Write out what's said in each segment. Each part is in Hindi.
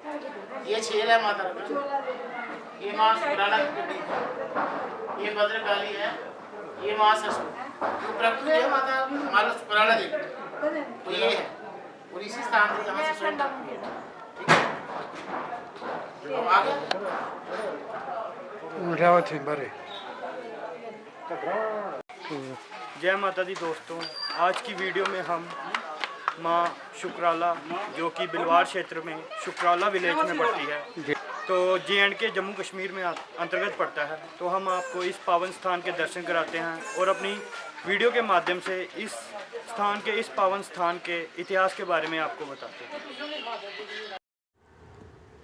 ये छेल है माता का, ये माँ सुकराला की पिंडी है, ये भद्रकाली है, ये माँ सरस्वती, जो प्रकृति है माता माला सुकराला देवी, तो ये है और इसी स्थान से यहाँ से स्वयं ठीक है। अब आगे जय माता दी दोस्तों, आज की वीडियो में हम माँ शुक्राला जो कि बिलवार क्षेत्र में शुक्राला विलेज में पड़ती है, तो JNK जम्मू कश्मीर में अंतर्गत पड़ता है। तो हम आपको इस पावन स्थान के दर्शन कराते हैं और अपनी वीडियो के माध्यम से इस पावन स्थान के इतिहास के बारे में आपको बताते हैं।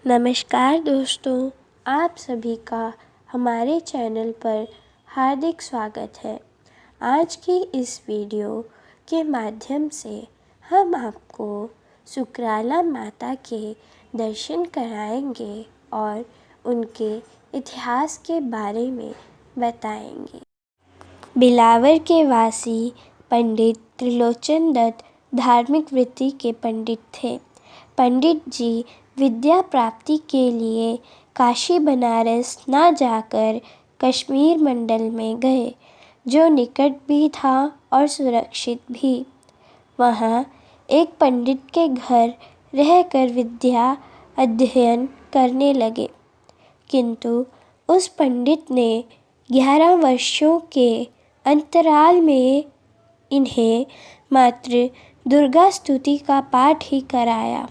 नमस्कार दोस्तों, आप सभी का हमारे चैनल पर हार्दिक स्वागत है। आज की इस वीडियो के माध्यम से हम आपको सुकराला माता के दर्शन कराएंगे और उनके इतिहास के बारे में बताएंगे। बिलावर के वासी पंडित त्रिलोचन दत्त धार्मिक वृत्ति के पंडित थे। पंडित जी विद्या प्राप्ति के लिए काशी बनारस ना जाकर कश्मीर मंडल में गए, जो निकट भी था और सुरक्षित भी। वहाँ एक पंडित के घर रहकर विद्या अध्ययन करने लगे, किंतु उस पंडित ने 11 वर्षों के अंतराल में इन्हें मात्र दुर्गा स्तुति का पाठ ही कराया।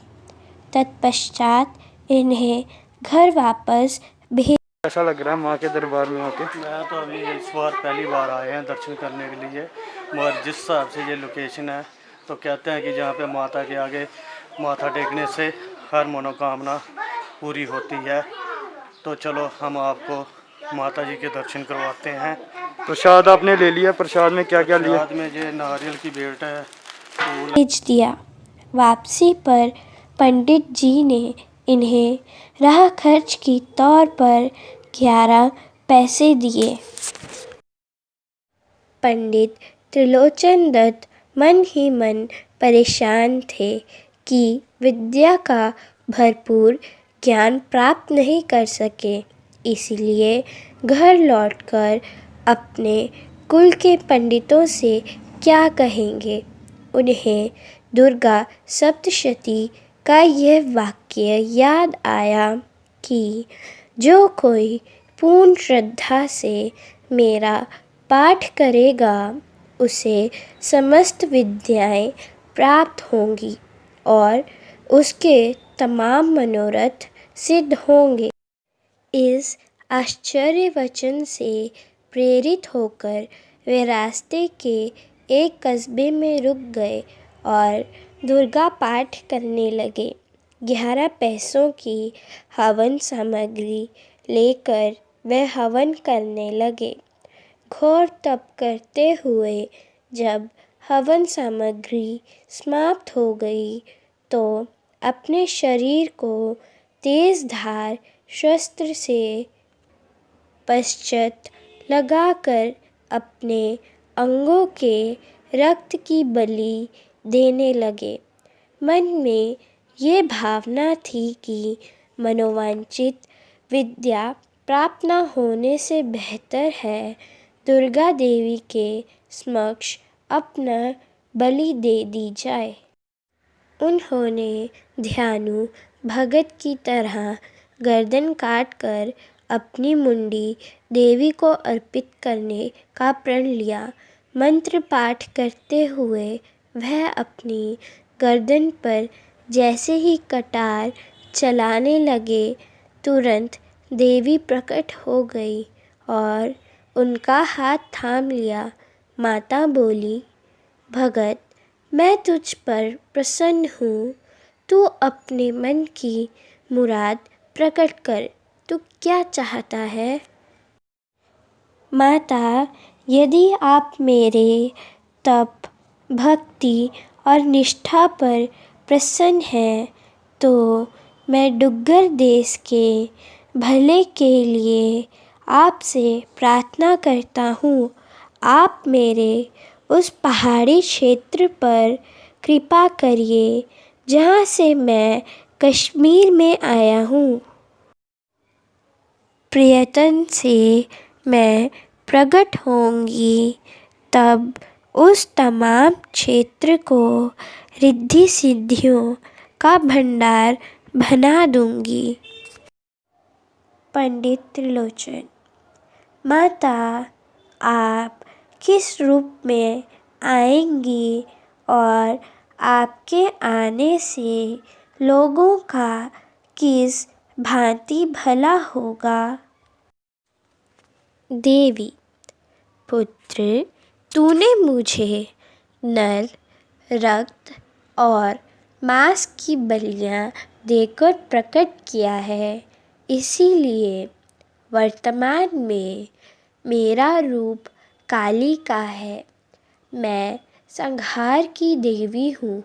तत्पश्चात इन्हें घर वापस भेज। कैसा लग रहा है माँ के दरबार में आके? मैं तो अभी इस बार पहली बार आए हैं दर्शन करने के लिए, मगर जिस हिसाब से ये लोकेशन है तो कहते हैं कि जहाँ पे माता के आगे माथा टेकने से हर मनोकामना पूरी होती है। तो चलो हम आपको माता जी के दर्शन करवाते हैं। प्रसाद आपने ले लिया, प्रसाद में क्या क्या लिया? प्रसाद में ये नारियल की बेल्ट है, भेज दिया। वापसी पर पंडित जी ने इन्हें राह खर्च की तौर पर 11 पैसे दिए। पंडित त्रिलोचन दत्त मन ही मन परेशान थे कि विद्या का भरपूर ज्ञान प्राप्त नहीं कर सके, इसलिए घर लौटकर अपने कुल के पंडितों से क्या कहेंगे। उन्हें दुर्गा सप्तशती का यह वाक्य याद आया कि जो कोई पूर्ण श्रद्धा से मेरा पाठ करेगा उसे समस्त विद्याएं प्राप्त होंगी और उसके तमाम मनोरथ सिद्ध होंगे। इस आश्चर्य वचन से प्रेरित होकर वे रास्ते के एक कस्बे में रुक गए और दुर्गा पाठ करने लगे। 11 पैसों की हवन सामग्री लेकर वे हवन करने लगे। घोर तप करते हुए जब हवन सामग्री समाप्त हो गई तो अपने शरीर को तेज धार शस्त्र से पश्चात लगाकर अपने अंगों के रक्त की बलि देने लगे। मन में ये भावना थी कि मनोवांछित विद्या प्राप्त न होने से बेहतर है दुर्गा देवी के समक्ष अपना बलि दे दी जाए। उन्होंने ध्यानु भगत की तरह गर्दन काटकर अपनी मुंडी देवी को अर्पित करने का प्रण लिया। मंत्र पाठ करते हुए वह अपनी गर्दन पर जैसे ही कटार चलाने लगे, तुरंत देवी प्रकट हो गई और उनका हाथ थाम लिया। माता बोली, भगत, मैं तुझ पर प्रसन्न हूँ, तू अपने मन की मुराद प्रकट कर, तू क्या चाहता है? माता, यदि आप मेरे तप, भक्ति और निष्ठा पर प्रसन्न हैं तो मैं डुग्गर देश के भले के लिए आपसे प्रार्थना करता हूँ। आप मेरे उस पहाड़ी क्षेत्र पर कृपा करिए जहाँ से मैं कश्मीर में आया हूँ। प्रयत्न से मैं प्रकट होंगी, तब उस तमाम क्षेत्र को रिद्धि सिद्धियों का भंडार बना दूंगी। पंडित त्रिलोचन: माता, आप किस रूप में आएंगी और आपके आने से लोगों का किस भांति भला होगा? देवी: पुत्र, तूने मुझे नर, रक्त और मांस की बलियां देकर प्रकट किया है, इसीलिए वर्तमान में मेरा रूप काली का है। मैं संहार की देवी हूँ।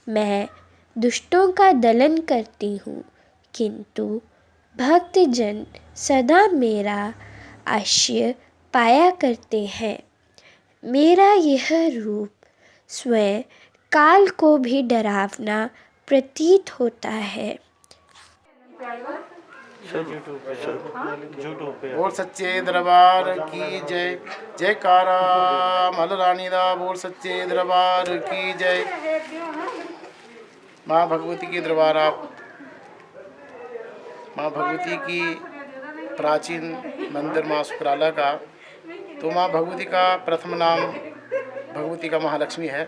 मैं दुष्टों का दलन करती हूँ, किंतु भक्तजन सदा मेरा आश्रय पाया करते हैं। मेरा यह रूप स्वयं काल को भी डरावना प्रतीत होता है। बोल सच्चे दरबार की जय। जयकारा मल रानी दा बोल सच्चे दरबार की जय। माँ भगवती के दरबार आप माँ भगवती की प्राचीन मंदिर माँ सुकराला का, तो माँ भगवती का प्रथम नाम भगवती का महालक्ष्मी है,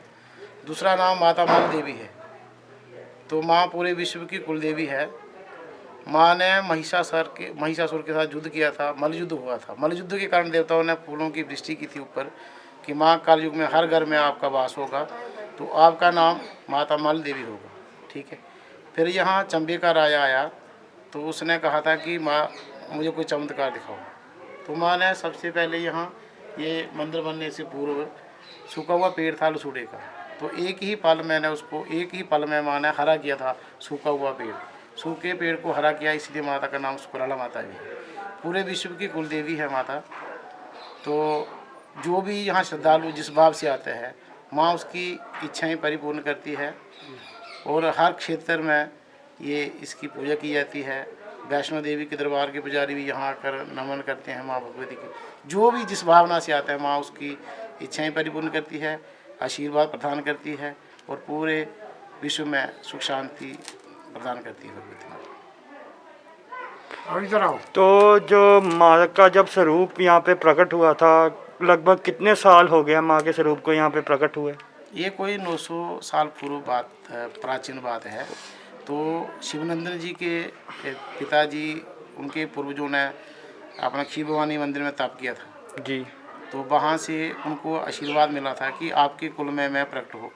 दूसरा नाम माता मल देवी है। तो माँ पूरे विश्व की कुल देवी है। माँ ने महिषासुर के साथ युद्ध किया था, मल युद्ध हुआ था। मल युद्ध के कारण देवताओं ने फूलों की वृष्टि की थी ऊपर कि माँ काल युग में हर घर में आपका वास होगा, तो आपका नाम माता मल देवी होगा। ठीक है। फिर यहाँ चंबे का राजा आया, तो उसने कहा था कि माँ मुझे कोई चमत्कार दिखाओ। तो माँ ने सबसे पहले यहाँ ये मंदिर बनने से पूर्व सूखा हुआ पेड़ था लसूड़े का, तो एक ही पल में माँ ने हरा किया था सूखा हुआ पेड़। सूखे पेड़ को हरा किया, इसलिए माता का नाम सुकराला माता भी है। पूरे विश्व की कुल देवी है माता। तो जो भी यहाँ श्रद्धालु जिस भाव से आते हैं, माँ उसकी इच्छाएं परिपूर्ण करती है और हर क्षेत्र में ये इसकी पूजा की जाती है। वैष्णो देवी के दरबार के पुजारी भी यहाँ आकर नमन करते हैं माँ भगवती की। जो भी जिस भावना से आता है, माँ उसकी इच्छाएं परिपूर्ण करती है, आशीर्वाद प्रदान करती है और पूरे विश्व में सुख शांति प्रदान करती है भगवती माँ। तो जो माँ का जब स्वरूप यहाँ पे प्रकट हुआ था, लगभग कितने साल हो गया माँ के स्वरूप को यहाँ पे प्रकट हुए? ये कोई 900 साल पूर्व बात प्राचीन बात है। तो शिवनंदन जी के पिताजी, उनके पूर्वजों ने अपना खीर भवानी मंदिर में तप किया था जी। तो वहाँ से उनको आशीर्वाद मिला था कि आपके कुल में मैं प्रकट हो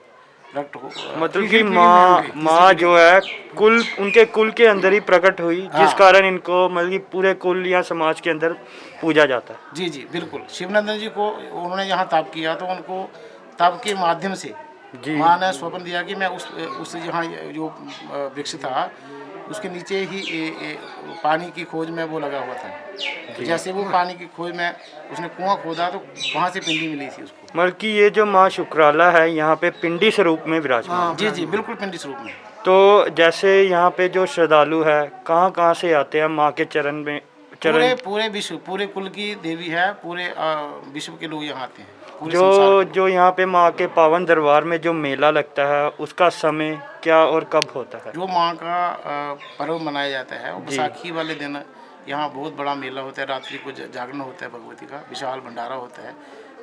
मतलब कि माँ जो है कुल, उनके कुल के अंदर ही प्रकट हुई, जिस कारण इनको मतलब कि पूरे कुल या समाज के अंदर पूजा जाता है। जी जी बिल्कुल। शिवनंदन जी को उन्होंने यहाँ तप किया, तो उनको तप के माध्यम से माँ ने स्वप्न दिया कि मैं उस यहाँ जो वृक्ष था उसके नीचे ही पानी की खोज में वो लगा हुआ था। जैसे वो पानी की खोज में उसने कुआं खोदा, तो वहाँ से पिंडी मिली थी उसको। मतलब कि ये जो माँ शुक्राला है यहाँ पे पिंडी स्वरूप में विराजमान। जी जी बिल्कुल, पिंडी स्वरूप में। तो जैसे यहाँ पे जो श्रद्धालु है कहाँ से आते हैं माँ के चरण में? पूरे विश्व, पूरे कुल की देवी है, पूरे विश्व के लोग यहाँ आते हैं। जो यहाँ पे माँ के पावन दरबार में जो मेला लगता है, उसका समय क्या और कब होता है? जो माँ का पर्व मनाया जाता है, वो बैसाखी वाले दिन यहाँ बहुत बड़ा मेला होता है। रात्रि को जागरण होता है भगवती का, विशाल भंडारा होता है।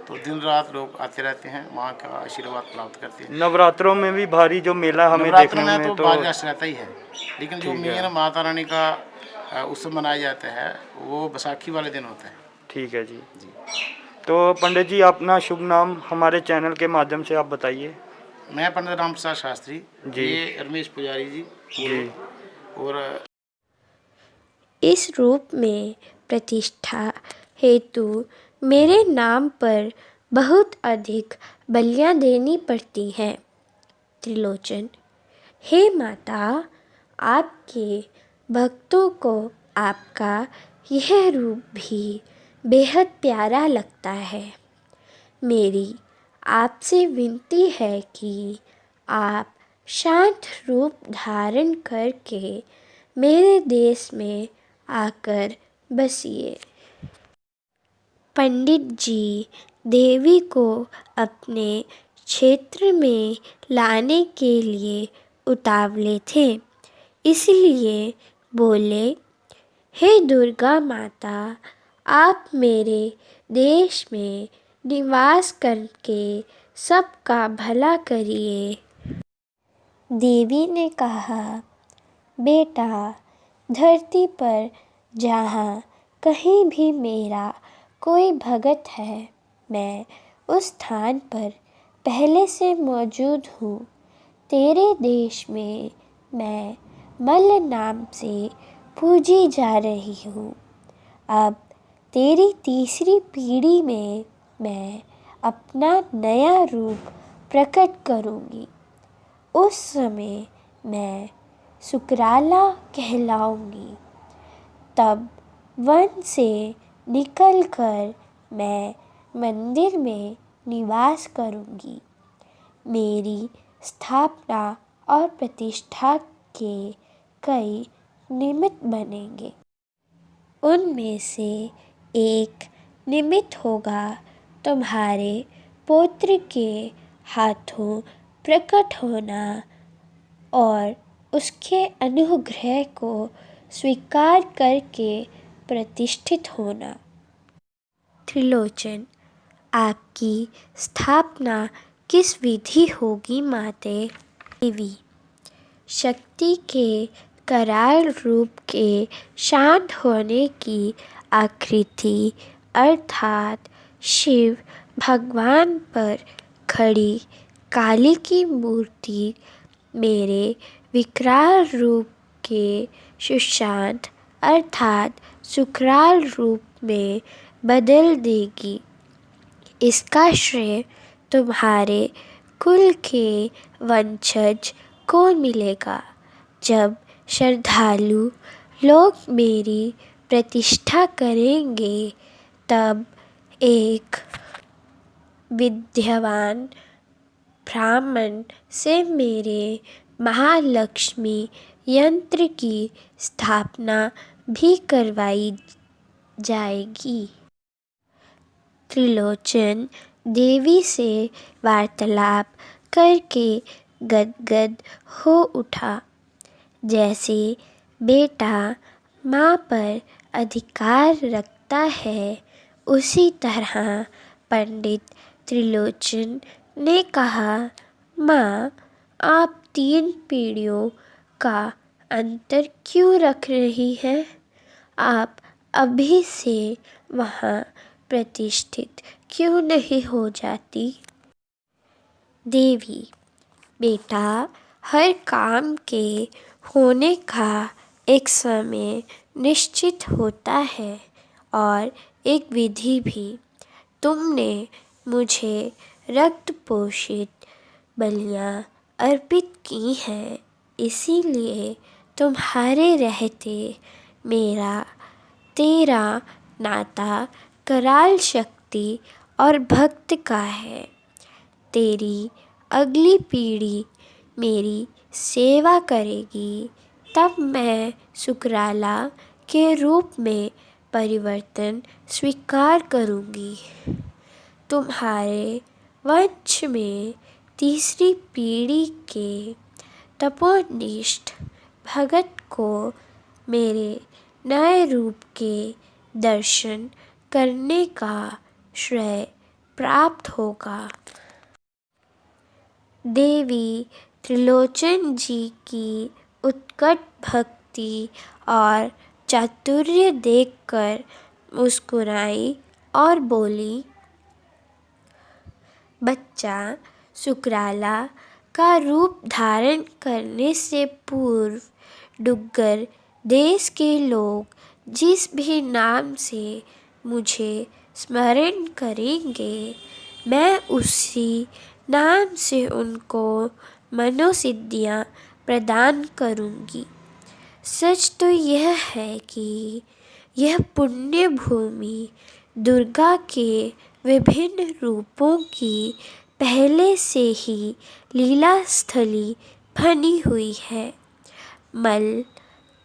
तो दिन रात लोग आते रहते हैं, माँ का आशीर्वाद प्राप्त करते हैं। नवरात्रों में भी भारी जो मेला हमें देखने में तो भारी रश रहता ही है, लेकिन जो मेन माता रानी का उत्सव मनाया जाता है वो बैसाखी वाले दिन होता है। ठीक है जी। तो पंडित जी, अपना शुभ नाम हमारे चैनल के माध्यम से आप बताइए। मैं पंडित राम प्रसाद शास्त्री जी। ये रमेश पुजारी जी। और इस रूप में प्रतिष्ठा हेतु मेरे नाम पर बहुत अधिक बलियां देनी पड़ती हैं। त्रिलोचन: हे माता, आपके भक्तों को आपका यह रूप भी बेहद प्यारा लगता है। मेरी आपसे विनती है कि आप शांत रूप धारण करके मेरे देश में आकर बसिए। पंडित जी देवी को अपने क्षेत्र में लाने के लिए उतावले थे, इसलिए बोले, हे दुर्गा माता, आप मेरे देश में निवास करके सबका भला करिए। देवी ने कहा, बेटा, धरती पर जहाँ कहीं भी मेरा कोई भगत है, मैं उस स्थान पर पहले से मौजूद हूँ। तेरे देश में मैं मल्ल नाम से पूजी जा रही हूँ। अब तेरी तीसरी पीढ़ी में मैं अपना नया रूप प्रकट करूँगी। उस समय मैं सुकराला कहलाऊँगी। तब वन से निकलकर मैं मंदिर में निवास करूँगी। मेरी स्थापना और प्रतिष्ठा के कई निमित्त बनेंगे। उनमें से एक निमित्त होगा तुम्हारे पौत्र के हाथों प्रकट होना और उसके अनुग्रह को स्वीकार करके प्रतिष्ठित होना। त्रिलोचन, आपकी स्थापना किस विधि होगी माते? देवी, शक्ति के कराल रूप के शांत होने की आकृति अर्थात शिव भगवान पर खड़ी काली की मूर्ति मेरे विकराल रूप के सुशांत अर्थात सुकराल रूप में बदल देगी। इसका श्रेय तुम्हारे कुल के वंशज को मिलेगा। जब श्रद्धालु लोग मेरी प्रतिष्ठा करेंगे, तब एक विद्यावान ब्राह्मण से मेरे महालक्ष्मी यंत्र की स्थापना भी करवाई जाएगी। त्रिलोचन देवी से वार्तालाप करके गदगद हो उठा। जैसे बेटा माँ पर अधिकार रखता है, उसी तरह पंडित त्रिलोचन ने कहा, माँ, आप 3 पीढ़ियों का अंतर क्यों रख रही हैं? आप अभी से वहाँ प्रतिष्ठित क्यों नहीं हो जाती? देवी, बेटा, हर काम के होने का एक समय निश्चित होता है और एक विधि भी। तुमने मुझे रक्त पोषित बलियाँ अर्पित की हैं, इसीलिए तुम्हारे रहते मेरा तेरा नाता कराल शक्ति और भक्त का है। तेरी अगली पीढ़ी मेरी सेवा करेगी, तब मैं सुकराला के रूप में परिवर्तन स्वीकार करूँगी। तुम्हारे वंश में तीसरी पीढ़ी के तपोनिष्ठ भगत को मेरे नए रूप के दर्शन करने का श्रेय प्राप्त होगा। देवी त्रिलोचन जी की उत्कट भक्ति और चातुर्य देखकर मुस्कुराई और बोली, बच्चा, सुकराला का रूप धारण करने से पूर्व डुग्गर देश के लोग जिस भी नाम से मुझे स्मरण करेंगे, मैं उसी नाम से उनको मनोसिद्धियाँ प्रदान करूँगी। सच तो यह है कि यह पुण्य भूमि दुर्गा के विभिन्न रूपों की पहले से ही लीला स्थली बनी हुई है। मल,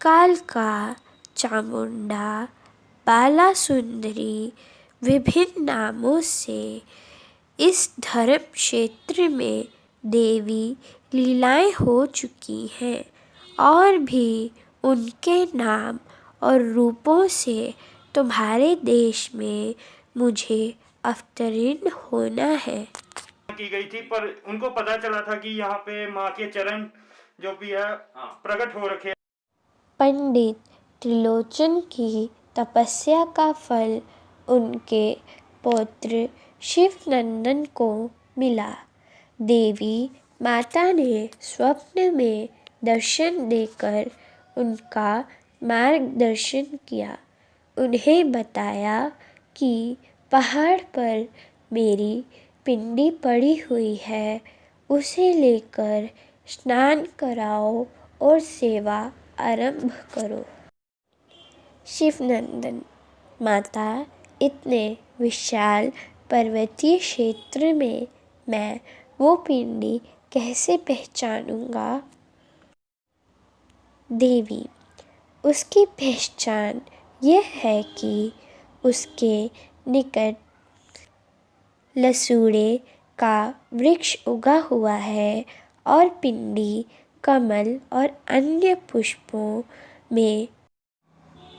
कालका, चामुंडा, बाला सुंदरी विभिन्न नामों से इस धर्म क्षेत्र में देवी लीलाएं हो चुकी हैं और भी उनके नाम और रूपों से तुम्हारे देश में मुझे अवतरीर्ण होना है। की गई थी, पर उनको पता चला था कि यहाँ पे माँ के चरण जो भी है प्रकट हो रखे। पंडित त्रिलोचन की तपस्या का फल उनके पौत्र शिवनंदन को मिला। देवी माता ने स्वप्न में दर्शन देकर उनका मार्गदर्शन किया। उन्हें बताया कि पहाड़ पर मेरी पिंडी पड़ी हुई है, उसे लेकर स्नान कराओ और सेवा आरंभ करो। शिवनंदन, माता, इतने विशाल पर्वतीय क्षेत्र में मैं वो पिंडी कैसे पहचानूंगा? देवी, उसकी पहचान यह है कि उसके निकट लसूड़े का वृक्ष उगा हुआ है और पिंडी कमल और अन्य पुष्पों में।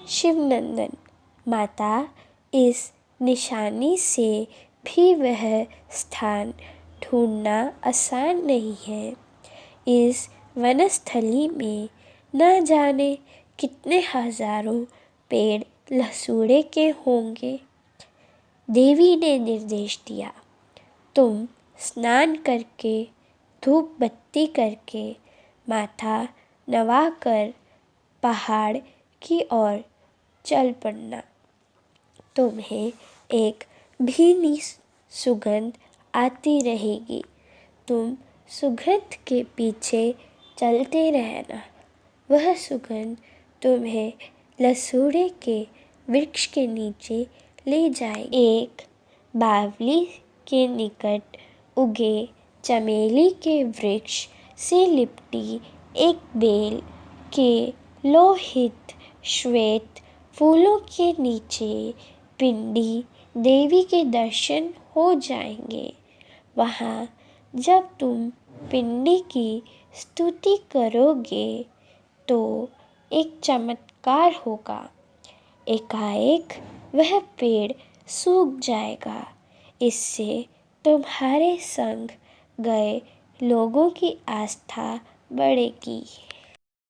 शिवनंदन, माता, इस निशानी से भी वह स्थान ढूंढना आसान नहीं है। इस वनस्थली में न जाने कितने हजारों पेड़ लसूड़े के होंगे। देवी ने निर्देश दिया, तुम स्नान करके धूप बत्ती करके माथा नवाकर पहाड़ की ओर चल पड़ना। तुम्हें एक भीनी सुगंध आती रहेगी, तुम सुगंध के पीछे चलते रहना। वह सुगंध तुम्हें लसूड़े के वृक्ष के नीचे ले जाएगी। एक बावली के निकट उगे चमेली के वृक्ष से लिपटी एक बेल के लोहित श्वेत फूलों के नीचे पिंडी देवी के दर्शन हो जाएंगे। वहाँ जब तुम पिंडी की स्तुति करोगे तो एक चमत्कार होगा। एकाएक वह पेड़ सूख जाएगा। इससे तुम्हारे संग गए लोगों की आस्था बढ़ेगी।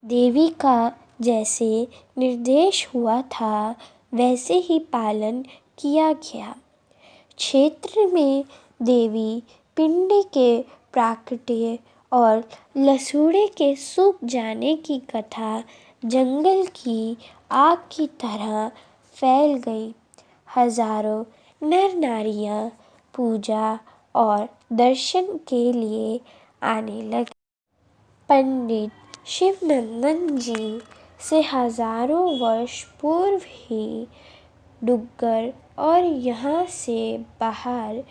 देवी का जैसे निर्देश हुआ था वैसे ही पालन किया गया। क्षेत्र में देवी पिंडी के प्राकट्य और लसूड़े के सूख जाने की कथा जंगल की आग की तरह फैल गई। हजारों नर नारियां पूजा और दर्शन के लिए आने लगे। पंडित शिवनंदन जी से हजारों वर्ष पूर्व ही डुग्गर और यहाँ से बाहर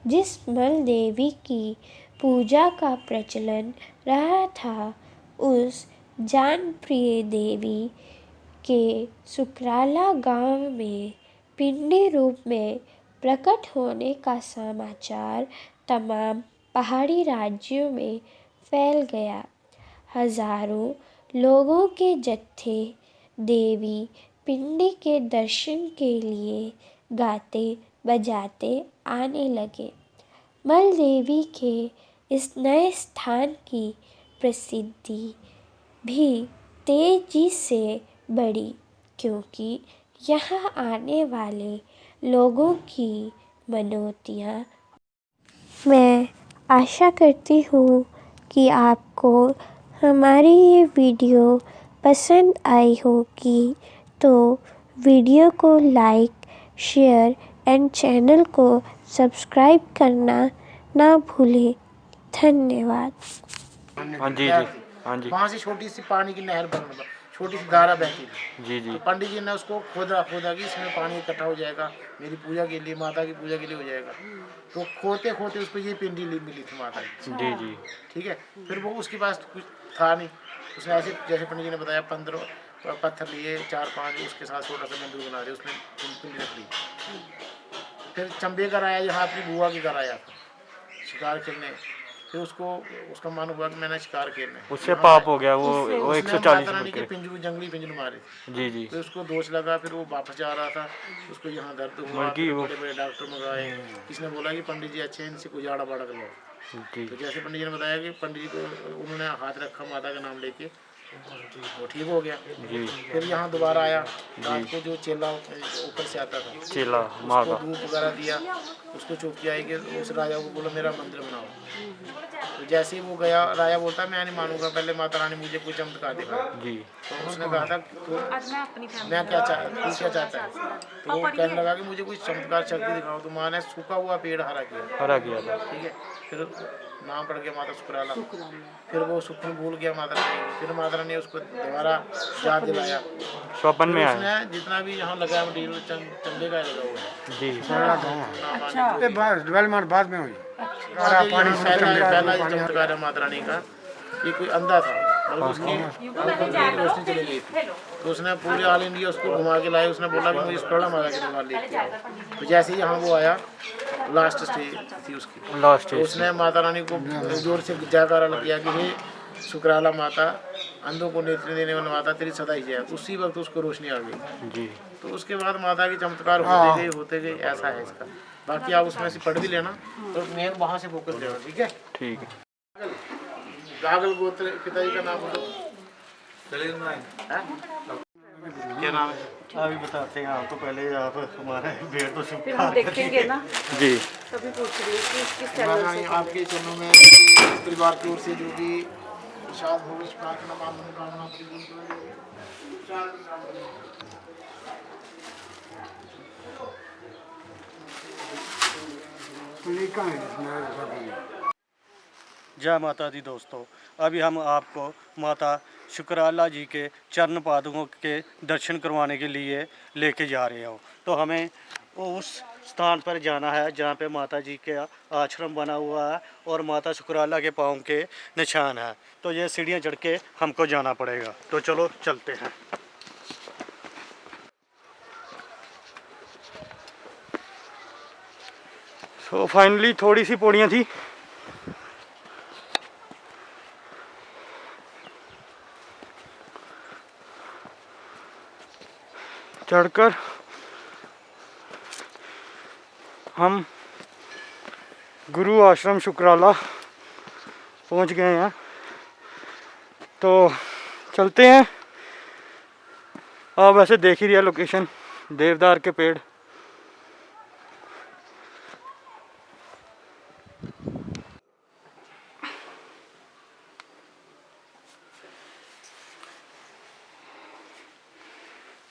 जिस मल देवी की पूजा का प्रचलन रहा था, उस जानप्रिय देवी के सुकराला गांव में पिंडी रूप में प्रकट होने का समाचार तमाम पहाड़ी राज्यों में फैल गया। हजारों लोगों के जत्थे देवी पिंडी के दर्शन के लिए गाते बजाते आने लगे। मल देवी के इस नए स्थान की प्रसिद्धि भी तेजी से बढ़ी, क्योंकि यहाँ आने वाले लोगों की मनौतियाँ। मैं आशा करती हूँ कि आपको हमारी ये वीडियो पसंद आई होगी, तो वीडियो को लाइक, शेयर एंड चैनल को सब्सक्राइब करना ना भूलें। धन्यवाद। हाँ जी, हाँ जी। वहाँ से छोटी सी पानी की नहर बन छोटी सी धारा बहती थी। जी जी तो पंडित जी ने उसको खोदा कि इसमें पानी इकट्ठा हो जाएगा, मेरी पूजा के लिए, माता की पूजा के लिए हो जाएगा। तो खोते खोते उसको ये पिंडी मिली थी माता की। जी जी ठीक है, फिर वो उसके पास कुछ था नहीं, उसने ऐसे जैसे पंडित जी ने बताया 15 पत्थर लिए, 4-5 उसके साथ छोटा सा मंदिर बना दिया, उसमें पिंडी रख दी। फिर चंबे घर आया, यहाँ अपनी बुआ के घर आया था शिकार खेलने। फिर उसको उसका मन हुआ कि मैंने शिकार खेलना है। उससे पाप हो गया वो उसने 140 माता रानी के के। पिंजू, जंगली पिंजू मारे थे। जी जी फिर उसको दोष लगा, फिर वो वापस जा रहा था, उसको यहाँ दर्द हुआ, बल्कि फिर वो- बड़े बड़े डॉक्टर मंगाए। किसी ने बोला कि पंडित जी अच्छे हैं, इनसे कोई जाड़ा बाड़ा कर लो। जी तो जैसे पंडित जी ने बताया कि पंडित जी को उन्होंने हाथ रखा माता का नाम लेके, वो ठीक हो गया। जी फिर यहाँ दोबारा आया, रात को जो चेला ऊपर से आता था, चेला माँ उसको का। धूप वगैरह दिया, उसको चौकी आई कि उस राजा को बोलो मेरा मंदिर बनाओ। तो जैसे ही वो गया, राजा बोलता मैं नहीं मानूंगा, पहले माता रानी मुझे कोई चमत्कार दिखा। जी तो उसने कहा था मैं क्या तू क्या चाहता है? तो वो कहने लगा कि मुझे कोई चमत्कार शक्ति दिखाओ। तो माँ ने सूखा हुआ पेड़ हरा किया। हरा किया था। ठीक है, फिर नाम पड़ गया माता शुक्राला। फिर वो सुखन भूल गया माता रानी को। फिर माता रानी ने उसको दोबारा याद दिलाया। स्वपन में फिर आया। उसने जितना भी यहाँ लगा मटीरियल चंबे का लगा हुआ है। जी डेवलपमेंट बाद में हुई। पहला चमत्कार है माता रानी का, ये कोई अंधा था, मतलब उसकी आंखों की रोशनी चली गई थी। तो उसने पूरे ऑल इंडिया उसको घुमा के लाए। उसने बोला कि मुझे शुक्राला माता के दरबार लेके आओ। तो जैसे ही यहाँ वो आया, लास्ट स्टेज थी उसकी, लास्ट तो उसने माता रानी को जोर से जयकारा लग गया कि हे शुक्राला माता, अंधों को नेत्र देने वाली माता, तेरी सदा ही जय। उसी वक्त उसको रोशनी आ गई। जी तो उसके बाद माता की चमत्कार होते गए, ऐसा है इसका। बाकी आप उसमें से पढ़ भी लेना, तो मेन वहाँ से फोकस देना। ठीक है, ठीक है। गागल गोत्र पिताजी का नाम बोलो। हैं? क्या नाम है? अभी बताते हैं आपको, पहले आप हमारा भेड़ तो फिर हम देखेंगे ना, जी तभी पूछ रही हूँ कि किस चैनल माना से। आपके चरणों में इस परिवार की ओर से जो भी प्रसाद हो, उस प्रार्थना मनोकामना पूरी करो। जय माता दी दोस्तों, अभी हम आपको माता शुक्राला जी के चरण पादुकों के दर्शन करवाने के लिए लेके जा रहे हो। तो हमें उस स्थान पर जाना है जहाँ पे माता जी के आश्रम बना हुआ है और माता शुक्राला के पाँव के निशान है। तो ये सीढ़ियाँ चढ़ के हमको जाना पड़ेगा। तो चलो चलते हैं। तो फाइनली थोड़ी सी पौड़ियाँ थी, चढ़कर हम गुरु आश्रम शुक्राला पहुंच गए हैं। तो चलते हैं। आप वैसे देख ही रही है लोकेशन, देवदार के पेड़।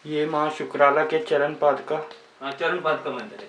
ये माँ शुक्राला के चरण पाद का हाँ, चरण पाद का मंदिर है।